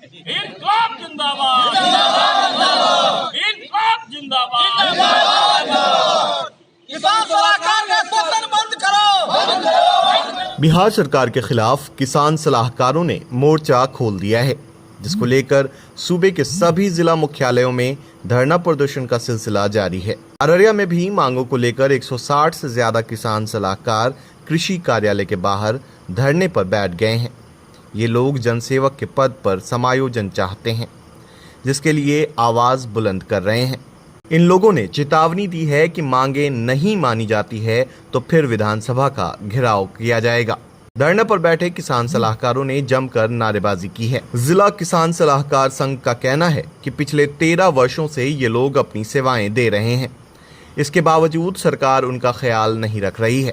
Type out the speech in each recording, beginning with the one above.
इनकलाब जिंदाबाद, इनकलाब जिंदाबाद। किसान सलाहकार का शोषण बंद करो। बिहार सरकार के खिलाफ किसान सलाहकारों ने मोर्चा खोल दिया है, जिसको लेकर सूबे के सभी जिला मुख्यालयों में धरना प्रदर्शन का सिलसिला जारी है। अररिया में भी मांगों को लेकर 160 से ज्यादा किसान सलाहकार कृषि कार्यालय के बाहर धरने पर बैठ गए हैं। ये लोग जनसेवक के पद पर समायोजन चाहते हैं, जिसके लिए आवाज बुलंद कर रहे हैं। इन लोगों ने चेतावनी दी है कि मांगे नहीं मानी जाती है तो फिर विधानसभा का घेराव किया जाएगा। धरने पर बैठे किसान सलाहकारों ने जमकर नारेबाजी की है। जिला किसान सलाहकार संघ का कहना है कि पिछले 13 वर्षों से ये लोग अपनी सेवाएं दे रहे हैं, इसके बावजूद सरकार उनका ख्याल नहीं रख रही है।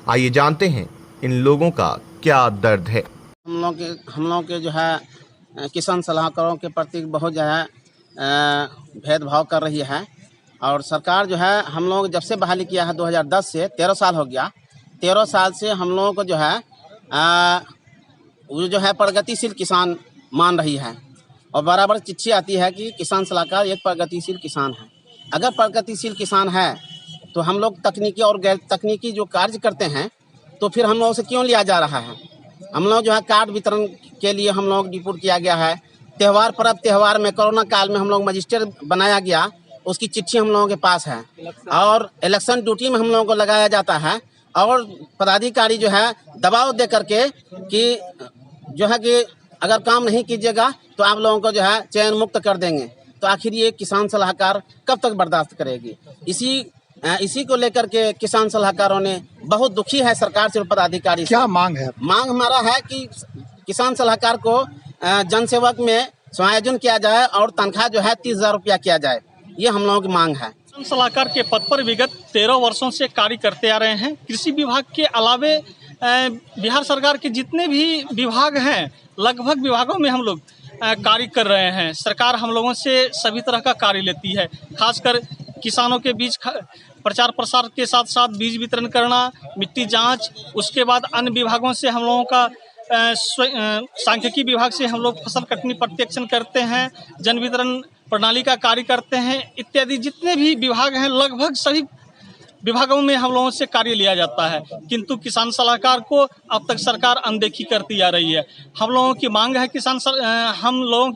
आइए जानते हैं इन लोगों का क्या दर्द है। हम लोग के जो है किसान सलाहकारों के प्रति बहुत जो है भेदभाव कर रही है। और सरकार जो है हम लोग जब से बहाली किया है 2010 से 13 साल हो गया। 13 साल से हम लोगों को जो है वो जो है प्रगतिशील किसान मान रही है और बराबर चिट्ठी आती है कि किसान सलाहकार एक प्रगतिशील किसान है। अगर प्रगतिशील किसान है तो हम लोग तकनीकी और गैर तकनीकी जो कार्य करते हैं तो फिर हम लोगों से क्यों लिया जा रहा है। हम लोग जो है कार्ड वितरण के लिए हम लोग डिप्यूट किया गया है। त्यौहार पर्व त्यौहार में कोरोना काल में हम लोग मजिस्ट्रेट बनाया गया, उसकी चिट्ठी हम लोगों के पास है। और इलेक्शन ड्यूटी में हम लोगों को लगाया जाता है और पदाधिकारी जो है दबाव दे करके कि जो है कि अगर काम नहीं कीजिएगा तो आप लोगों को जो है चयन मुक्त कर देंगे। तो आखिर ये किसान सलाहकार कब तक बर्दाश्त करेगी। इसी को लेकर के किसान सलाहकारों ने बहुत दुखी है सरकार से और पदाधिकारी से। क्या मांग है? मांग हमारा है कि किसान सलाहकार को जनसेवक में समायोजन किया जाए और तनख्वाह जो है 30,000 रुपया किया जाए। ये हम लोगों की मांग है। किसान सलाहकार के पद पर विगत 13 वर्षों से कार्य करते आ रहे हैं। कृषि विभाग के अलावे बिहार सरकार के जितने भी विभाग हैं लगभग विभागों में हम लोग कार्य कर रहे हैं। सरकार हम लोगों से सभी तरह का कार्य लेती है, खासकर किसानों के बीच प्रचार प्रसार के साथ साथ बीज वितरण करना, मिट्टी जांच, उसके बाद अन्य विभागों से हम लोगों का सांख्यिकी विभाग से हम लोग फसल कटनी प्रत्यक्षण करते हैं, जन वितरण प्रणाली का कार्य करते हैं, इत्यादि जितने भी विभाग हैं लगभग सभी विभागों में हम लोगों से कार्य लिया जाता है। किंतु किसान सलाहकार को अब तक सरकार अनदेखी करती आ रही है। हम लोगों की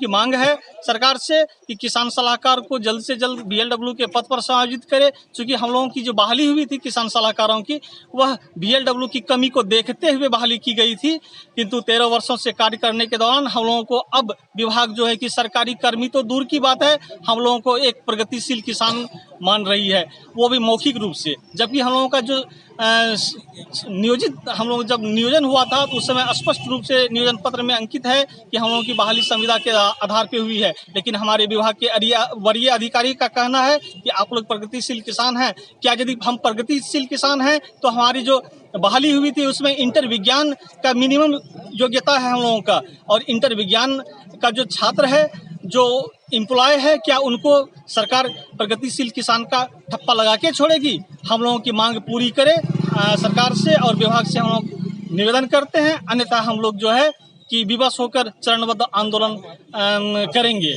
मांग है सरकार से कि किसान सलाहकार को जल्द से जल्द BLW के पद पर समायोजित करे, क्योंकि हम लोगों की जो बहाली हुई थी किसान सलाहकारों की वह BLW की कमी को देखते हुए बहाली की गई थी। किंतु 13 वर्षों से कार्य करने के दौरान हम लोगों को अब विभाग जो है कि सरकारी कर्मी तो दूर की बात है, हम लोगों को एक प्रगतिशील किसान मान रही है, वो भी मौखिक रूप से। जबकि हम लोगों का जो हम लोग जब नियोजन हुआ था तो उस समय स्पष्ट रूप से नियोजन पत्र में अंकित है कि हम लोगों की बहाली संविदा के आधार पे हुई है। लेकिन हमारे विभाग के वरीय अधिकारी का कहना है कि आप लोग प्रगतिशील किसान हैं। क्या यदि हम प्रगतिशील किसान हैं तो हमारी जो बहाली हुई थी उसमें इंटर विज्ञान का मिनिमम योग्यता है हम लोगों का, और इंटर विज्ञान का जो छात्र है, जो एम्प्लॉय है, क्या उनको सरकार प्रगतिशील किसान का ठप्पा लगा के छोड़ेगी। हम लोगों की मांग पूरी करे सरकार से और विभाग से हम लोग निवेदन करते हैं, अन्यथा हम लोग जो है कि विवश होकर चरणबद्ध आंदोलन करेंगे।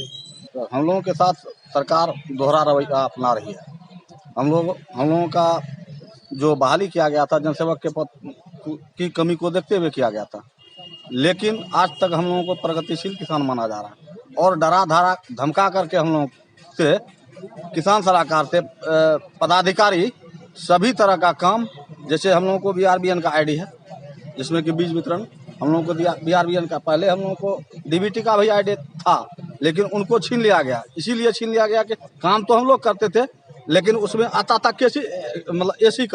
तो हम लोगों के साथ सरकार दोहरा रवैया अपना रही है। हम लोगों का जो बहाली किया गया था जनसेवक के पद की कमी को देखते हुए किया गया था, लेकिन आज तक हम लोगों को प्रगतिशील किसान माना जा रहा है और डरा धारा धमका करके हम लोग से किसान सलाहकार से पदाधिकारी सभी तरह का काम, जैसे हम लोगों को BRBN का ID है जिसमें कि बीज वितरण, हम लोगों को BRBN का, पहले हम लोगों को DBT का भी ID था लेकिन उनको छीन लिया गया। इसीलिए छीन लिया गया कि काम तो हम लोग करते थे लेकिन उसमें आता था कैसे, मतलब AC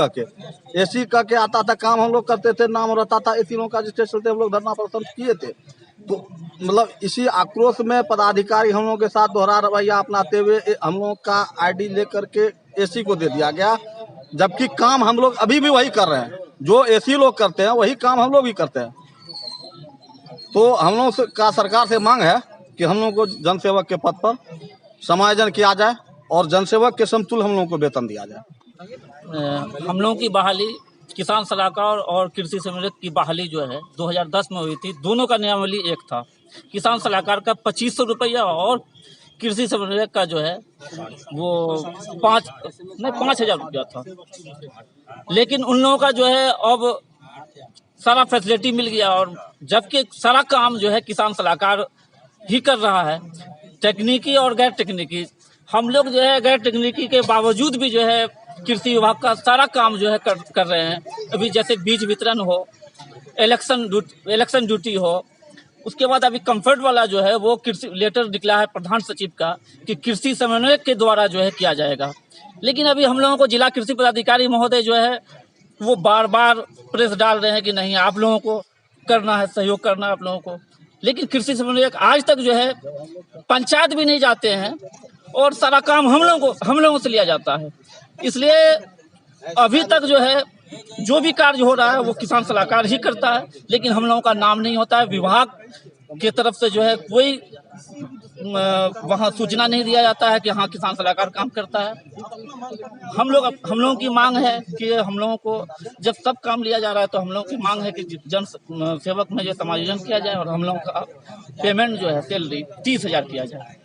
कह के आता था, काम हम लोग करते थे, नाम रहता था AC लोगों का, जिसके चलते हम लोग धरना प्रदर्शन किए थे। तो मतलब इसी आक्रोश में पदाधिकारी हम लोगों के साथ दोहरा रवैया अपनाते हुए हम लोगों का ID लेकर के AC को दे दिया गया, जबकि काम हम लोग अभी भी वही कर रहे हैं, जो AC लोग करते हैं वही काम हम लोग भी करते हैं। तो हम लोग का सरकार से मांग है कि हम लोग को जनसेवक के पद पर समायोजन किया जाए और जनसेवक के समतुल्य हम लोगों को वेतन दिया जाए। हम लोगों की बहाली किसान सलाहकार और कृषि सम्मेलन की बहाली जो है 2010 में हुई थी। दोनों का नियमावली एक था, किसान सलाहकार का 2500 रुपया और कृषि समन्वयक का जो है वो 5,000 रुपया था। लेकिन उन लोगों का जो है अब सारा फैसिलिटी मिल गया, और जबकि सारा काम जो है किसान सलाहकार ही कर रहा है, तकनीकी और गैर तकनीकी। हम लोग जो है गैर तकनीकी के बावजूद भी जो है कृषि विभाग का सारा काम जो है कर रहे हैं। अभी जैसे बीज वितरण हो, इलेक्शन ड्यूटी हो, उसके बाद अभी कंफर्ट वाला जो है वो कृषि लेटर निकला है प्रधान सचिव का कि कृषि समन्वयक के द्वारा जो है किया जाएगा। लेकिन अभी हम लोगों को जिला कृषि पदाधिकारी महोदय जो है वो बार बार प्रेस डाल रहे हैं कि नहीं आप लोगों को करना है, सहयोग करना है आप लोगों को। लेकिन कृषि समन्वयक आज तक जो है पंचायत भी नहीं जाते हैं और सारा काम हम लोगों से लिया जाता है। इसलिए अभी तक जो है जो भी कार्य हो रहा है वो किसान सलाहकार ही करता है, लेकिन हम लोगों का नाम नहीं होता है। विभाग की तरफ से जो है कोई वहाँ सूचना नहीं दिया जाता है कि हाँ किसान सलाहकार काम करता है। हम लोगों की मांग है कि हम लोगों को जब सब काम लिया जा रहा है तो हम लोगों की मांग है कि जन सेवक में जो समायोजन किया जाए और हम लोगों का पेमेंट जो है सैलरी 30,000 किया जाए।